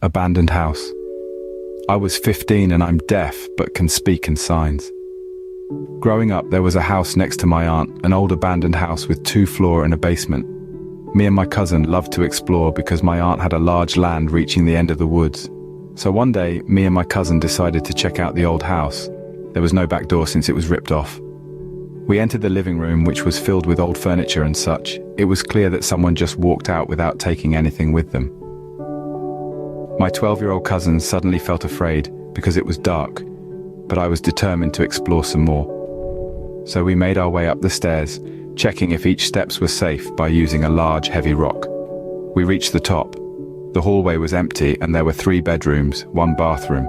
abandoned house. I was 15 and I'm deaf but can speak in signs. Growing up, there was a house next to my aunt, an old abandoned house with 2 floors and a basement. Me and my cousin loved to explore because my aunt had a large land reaching the end of the woods. So one day, me and my cousin decided to check out the old house. There was no back door since it was ripped off. We entered the living room, which was filled with old furniture and such. It was clear that someone just walked out without taking anything with them. My 12-year-old cousin suddenly felt afraid because it was dark, but I was determined to explore some more. So we made our way up the stairs, checking if each steps were safe by using a large, heavy rock. We reached the top. The hallway was empty and there were 3 bedrooms, 1 bathroom.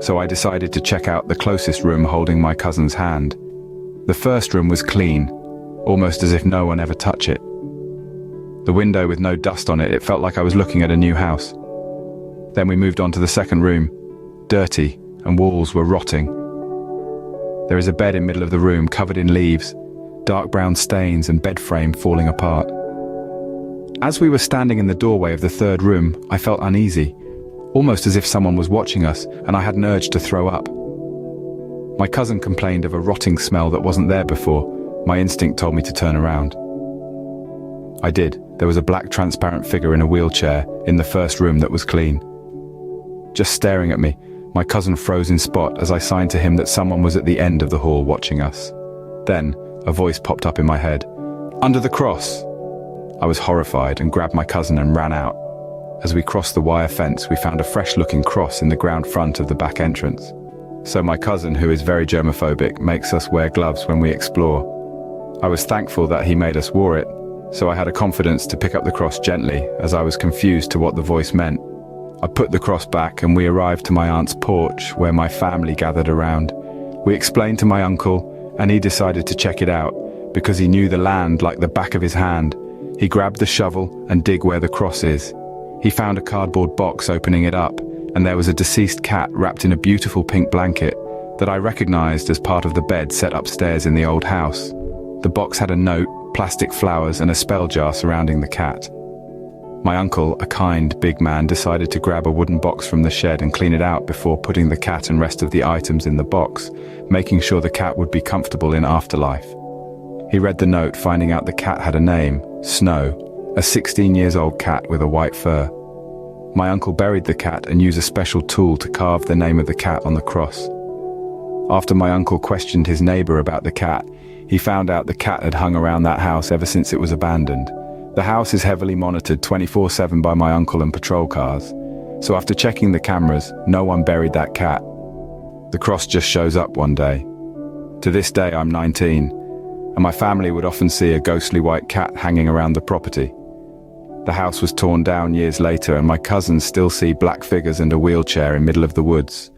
So I decided to check out the closest room holding my cousin's hand. The first room was clean, almost as if no one ever touched it. The window with no dust on it, it felt like I was looking at a new house. Then we moved on to the second room, dirty, and walls were rotting. There is a bed in the middle of the room covered in leaves, dark brown stains and bed frame falling apart. As we were standing in the doorway of the third room, I felt uneasy, almost as if someone was watching us, and I had an urge to throw up. My cousin complained of a rotting smell that wasn't there before. My instinct told me to turn around. I did. There was a black transparent figure in a wheelchair in the first room that was clean. Just staring at me, my cousin froze in spot as I signed to him that someone was at the end of the hall watching us. Then, a voice popped up in my head. "Under the cross!" I was horrified and grabbed my cousin and ran out. As we crossed the wire fence, we found a fresh-looking cross in the ground front of the back entrance. So my cousin, who is very germophobic, makes us wear gloves when we explore. I was thankful that he made us wear it, so I had a confidence to pick up the cross gently, as I was confused to what the voice meant. I put the cross back and we arrived to my aunt's porch, where my family gathered around. We explained to my uncle, and he decided to check it out, because he knew the land like the back of his hand. He grabbed the shovel and dig where the cross is. He found a cardboard box opening it up, and there was a deceased cat wrapped in a beautiful pink blanket that I recognized as part of the bed set upstairs in the old house. The box had a note, plastic flowers, and a spell jar surrounding the cat. My uncle, a kind, big man, decided to grab a wooden box from the shed and clean it out before putting the cat and rest of the items in the box, making sure the cat would be comfortable in afterlife. He read the note, finding out the cat had a name, Snow, a 16-year-old cat with a white fur. My uncle buried the cat and used a special tool to carve the name of the cat on the cross. After my uncle questioned his neighbor about the cat, he found out the cat had hung around that house ever since it was abandoned. The house is heavily monitored 24/7 by my uncle and patrol cars. So after checking the cameras, no one buried that cat. The cross just shows up one day. To this day, I'm 19, and my family would often see a ghostly white cat hanging around the property. The house was torn down years later, and my cousins still see black figures and a wheelchair in the middle of the woods.